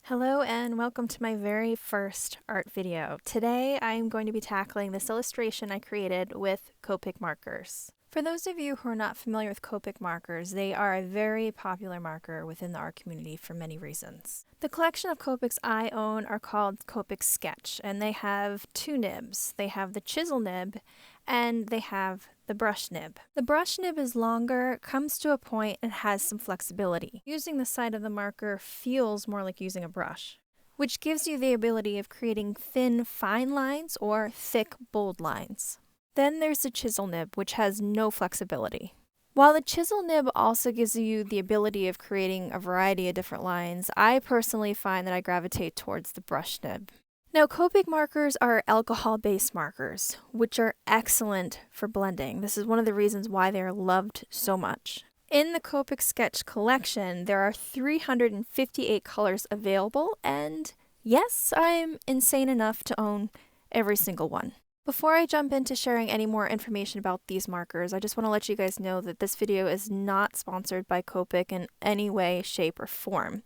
Hello and welcome to my very first art video. Today I am going to be tackling this illustration I created with Copic markers. For those of you who are not familiar with Copic markers, they are a very popular marker within the art community for many reasons. The collection of Copics I own are called Copic Sketch, and they have two nibs. They have the chisel nib and they have the brush nib. The brush nib is longer, comes to a point, and has some flexibility. Using the side of the marker feels more like using a brush, which gives you the ability of creating thin, fine lines or thick, bold lines. Then there's the chisel nib, which has no flexibility. While the chisel nib also gives you the ability of creating a variety of different lines, I personally find that I gravitate towards the brush nib. Now, Copic markers are alcohol-based markers, which are excellent for blending. This is one of the reasons why they are loved so much. In the Copic Sketch collection, there are 358 colors available, and yes, I'm insane enough to own every single one. Before I jump into sharing any more information about these markers, I just want to let you guys know that this video is not sponsored by Copic in any way, shape, or form.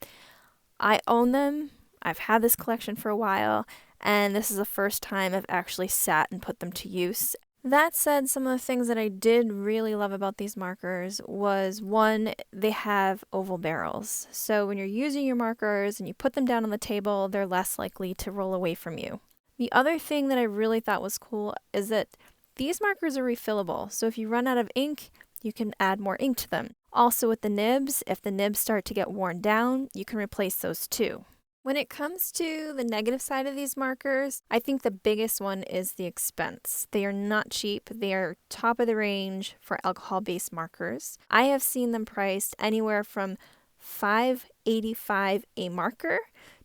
I own them. I've had this collection for a while, and this is the first time I've actually sat and put them to use. That said, some of the things that I did really love about these markers was, one, they have oval barrels. So when you're using your markers and you put them down on the table, they're less likely to roll away from you. The other thing that I really thought was cool is that these markers are refillable. So if you run out of ink, you can add more ink to them. Also with the nibs, if the nibs start to get worn down, you can replace those too. When it comes to the negative side of these markers, I think the biggest one is the expense. They are not cheap. They are top of the range for alcohol-based markers. I have seen them priced anywhere from $5.85 a marker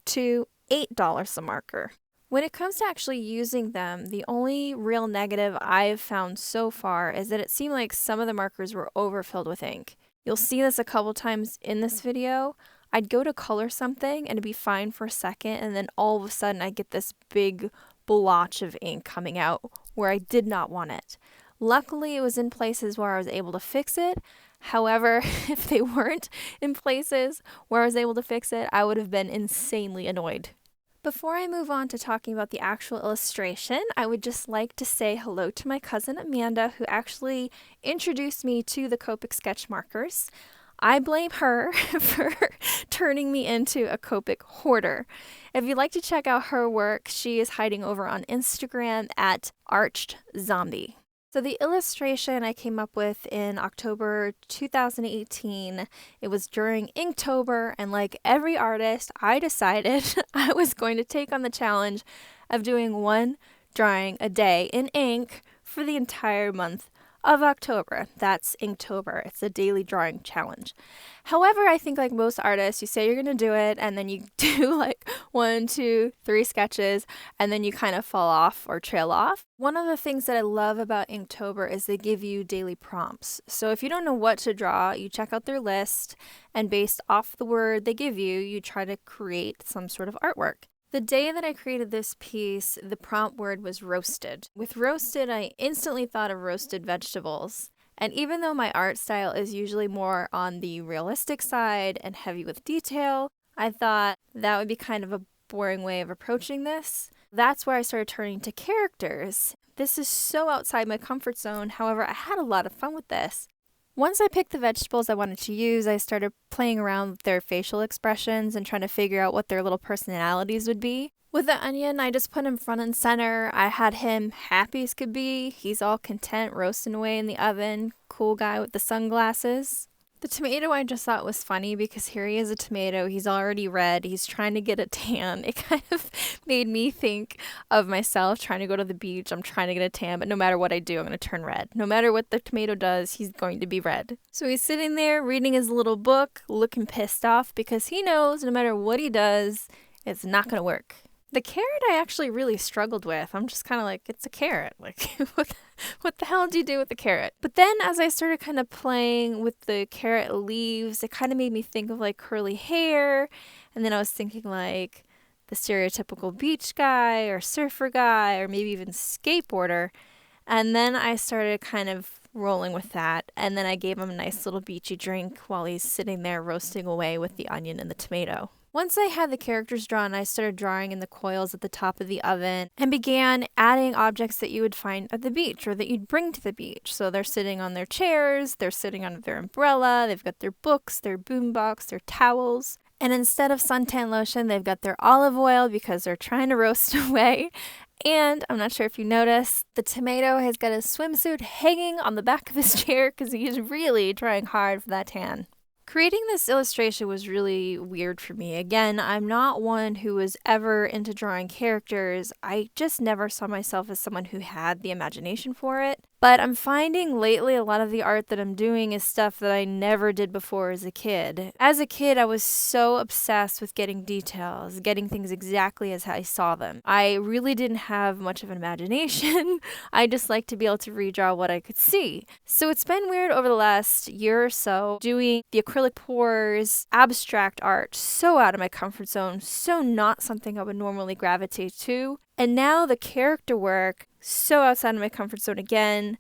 to $8 a marker. When it comes to actually using them, the only real negative I've found so far is that it seemed like some of the markers were overfilled with ink. You'll see this a couple times in this video. I'd go to color something and it'd be fine for a second, and then all of a sudden I get this big blotch of ink coming out where I did not want it. Luckily, it was in places where I was able to fix it. However, if they weren't in places where I was able to fix it, I would have been insanely annoyed. Before I move on to talking about the actual illustration, I would just like to say hello to my cousin Amanda, who actually introduced me to the Copic sketch markers. I blame her for turning me into a Copic hoarder. If you'd like to check out her work, she is hiding over on Instagram at ArchedZombie. So the illustration I came up with in October 2018, it was during Inktober, and like every artist, I decided I was going to take on the challenge of doing one drawing a day in ink for the entire month of October. That's Inktober. It's a daily drawing challenge. However, I think like most artists, you say you're going to do it, and then you do like 1, 2, 3 sketches, and then you kind of fall off or trail off. One of the things that I love about Inktober is they give you daily prompts. So if you don't know what to draw, you check out their list, and based off the word they give you, you try to create some sort of artwork. The day that I created this piece, the prompt word was roasted. With roasted, I instantly thought of roasted vegetables. And even though my art style is usually more on the realistic side and heavy with detail, I thought that would be kind of a boring way of approaching this. That's where I started turning to characters. This is so outside my comfort zone. However, I had a lot of fun with this. Once I picked the vegetables I wanted to use, I started playing around with their facial expressions and trying to figure out what their little personalities would be. With the onion, I just put him front and center. I had him happy as could be. He's all content, roasting away in the oven. Cool guy with the sunglasses. The tomato I just thought was funny because here he is, a tomato. He's already red. He's trying to get a tan. It kind of made me think of myself trying to go to the beach. I'm trying to get a tan, but no matter what I do, I'm going to turn red. No matter what the tomato does, he's going to be red. So he's sitting there reading his little book, looking pissed off because he knows no matter what he does, it's not going to work. The carrot I actually really struggled with. I'm just kind of like, it's a carrot. Like, what the hell do you do with the carrot? But then as I started kind of playing with the carrot leaves, it kind of made me think of like curly hair. And then I was thinking like the stereotypical beach guy or surfer guy or maybe even skateboarder. And then I started kind of rolling with that. And then I gave him a nice little beachy drink while he's sitting there roasting away with the onion and the tomato. Once I had the characters drawn, I started drawing in the coils at the top of the oven and began adding objects that you would find at the beach or that you'd bring to the beach. So they're sitting on their chairs, they're sitting under their umbrella, they've got their books, their boombox, their towels. And instead of suntan lotion, they've got their olive oil because they're trying to roast away. And I'm not sure if you noticed, the tomato has got his swimsuit hanging on the back of his chair because he's really trying hard for that tan. Creating this illustration was really weird for me. Again, I'm not one who was ever into drawing characters. I just never saw myself as someone who had the imagination for it. But I'm finding lately a lot of the art that I'm doing is stuff that I never did before as a kid. As a kid, I was so obsessed with getting details, getting things exactly as I saw them. I really didn't have much of an imagination. I just like to be able to redraw what I could see. So it's been weird over the last year or so doing the acrylic pours, abstract art, so out of my comfort zone, so not something I would normally gravitate to. And now the character work, so outside of my comfort zone again,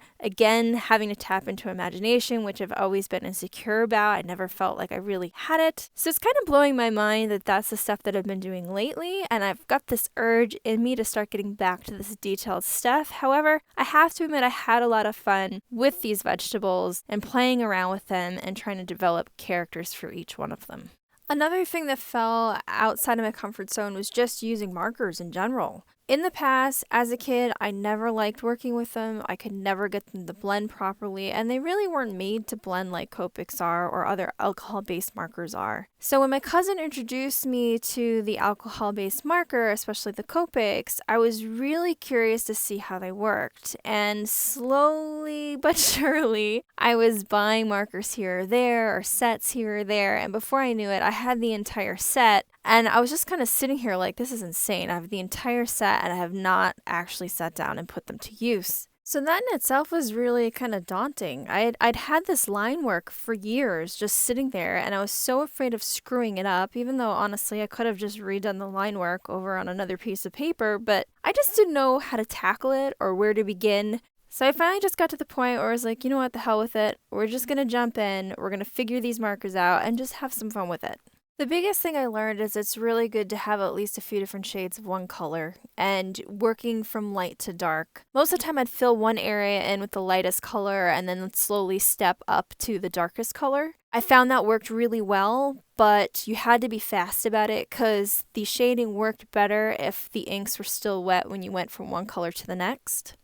having to tap into imagination, which I've always been insecure about. I never felt like I really had it. So it's kind of blowing my mind that that's the stuff that I've been doing lately, and I've got this urge in me to start getting back to this detailed stuff. However, I have to admit I had a lot of fun with these vegetables and playing around with them and trying to develop characters for each one of them. Another thing that fell outside of my comfort zone was just using markers in general. In the past, as a kid, I never liked working with them. I could never get them to blend properly, and they really weren't made to blend like Copics are or other alcohol-based markers are. So when my cousin introduced me to the alcohol-based marker, especially the Copics, I was really curious to see how they worked. And slowly but surely, I was buying markers here or there, or sets here or there, and before I knew it, I had the entire set. And I was just kind of sitting here like, this is insane. I have the entire set and I have not actually sat down and put them to use. So that in itself was really kind of daunting. I'd had this line work for years just sitting there, and I was so afraid of screwing it up, even though honestly I could have just redone the line work over on another piece of paper, but I just didn't know how to tackle it or where to begin. So I finally just got to the point where I was like, you know what, the hell with it. We're just going to jump in, we're going to figure these markers out and just have some fun with it. The biggest thing I learned is it's really good to have at least a few different shades of one color and working from light to dark. Most of the time I'd fill one area in with the lightest color and then slowly step up to the darkest color. I found that worked really well, but you had to be fast about it because the shading worked better if the inks were still wet when you went from one color to the next.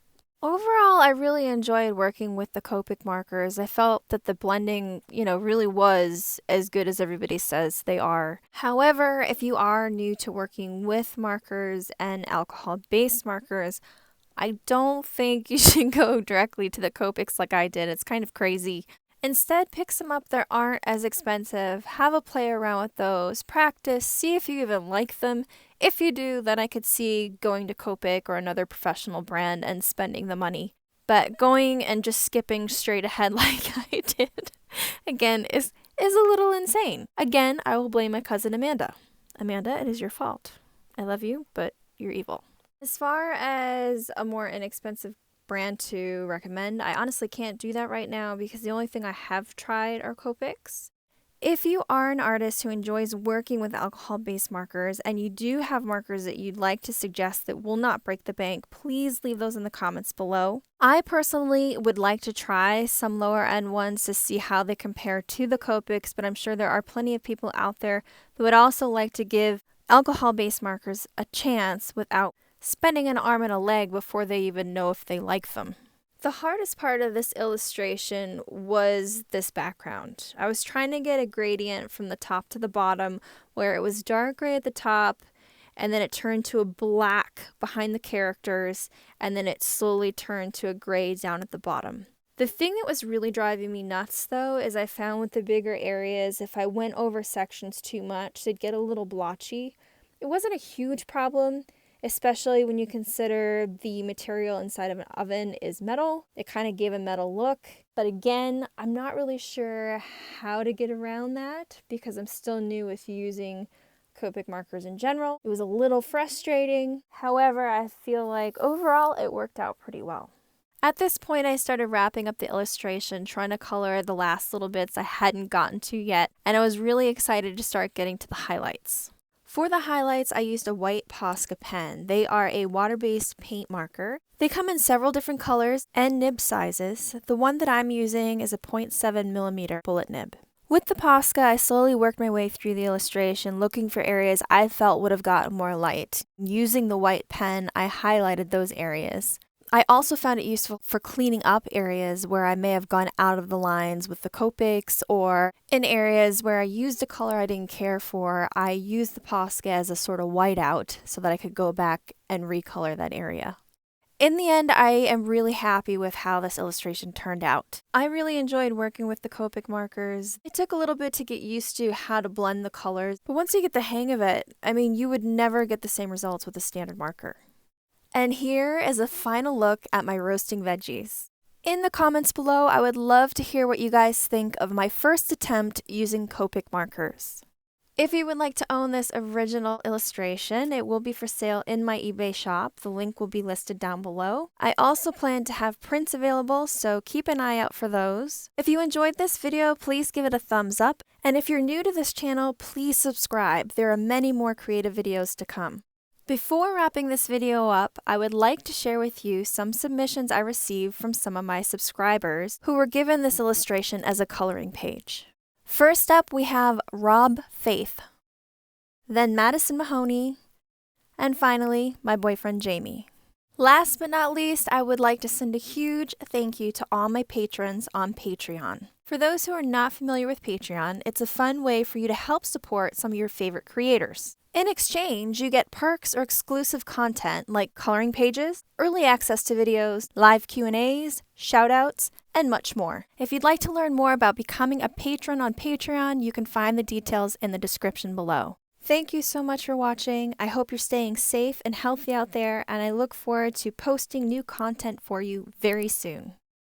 Overall, I really enjoyed working with the Copic markers. I felt that the blending, really was as good as everybody says they are. However, if you are new to working with markers and alcohol-based markers, I don't think you should go directly to the Copics like I did. It's kind of crazy. Instead, pick some up that aren't as expensive, have a play around with those, practice, see if you even like them. If you do, then I could see going to Copic or another professional brand and spending the money. But going and just skipping straight ahead like I did, again, is a little insane. Again, I will blame my cousin Amanda. Amanda, it is your fault. I love you, but you're evil. As far as a more inexpensive brand to recommend, I honestly can't do that right now because the only thing I have tried are Copics. If you are an artist who enjoys working with alcohol-based markers and you do have markers that you'd like to suggest that will not break the bank, please leave those in the comments below. I personally would like to try some lower end ones to see how they compare to the Copics, but I'm sure there are plenty of people out there that would also like to give alcohol-based markers a chance without spending an arm and a leg before they even know if they like them. The hardest part of this illustration was this background. I was trying to get a gradient from the top to the bottom where it was dark gray at the top and then it turned to a black behind the characters and then it slowly turned to a gray down at the bottom. The thing that was really driving me nuts though is I found with the bigger areas, if I went over sections too much, they'd get a little blotchy. It wasn't a huge problem, especially when you consider the material inside of an oven is metal. It kind of gave a metal look. But again, I'm not really sure how to get around that because I'm still new with using Copic markers in general. It was a little frustrating. However, I feel like overall it worked out pretty well. At this point, I started wrapping up the illustration, trying to color the last little bits I hadn't gotten to yet, and I was really excited to start getting to the highlights. For the highlights, I used a white Posca pen. They are a water-based paint marker. They come in several different colors and nib sizes. The one that I'm using is a 0.7mm bullet nib. With the Posca, I slowly worked my way through the illustration, looking for areas I felt would have gotten more light. Using the white pen, I highlighted those areas. I also found it useful for cleaning up areas where I may have gone out of the lines with the Copics, or in areas where I used a color I didn't care for, I used the Posca as a sort of whiteout so that I could go back and recolor that area. In the end, I am really happy with how this illustration turned out. I really enjoyed working with the Copic markers. It took a little bit to get used to how to blend the colors, but once you get the hang of it, you would never get the same results with a standard marker. And here is a final look at my roasting veggies. In the comments below, I would love to hear what you guys think of my first attempt using Copic markers. If you would like to own this original illustration, it will be for sale in my eBay shop. The link will be listed down below. I also plan to have prints available, so keep an eye out for those. If you enjoyed this video, please give it a thumbs up. And if you're new to this channel, please subscribe. There are many more creative videos to come. Before wrapping this video up, I would like to share with you some submissions I received from some of my subscribers who were given this illustration as a coloring page. First up, we have Rob Faith, then Madison Mahoney, and finally, my boyfriend Jamie. Last but not least, I would like to send a huge thank you to all my patrons on Patreon. For those who are not familiar with Patreon, it's a fun way for you to help support some of your favorite creators. In exchange, you get perks or exclusive content like coloring pages, early access to videos, live Q&As, shoutouts, and much more. If you'd like to learn more about becoming a patron on Patreon, you can find the details in the description below. Thank you so much for watching. I hope you're staying safe and healthy out there, and I look forward to posting new content for you very soon.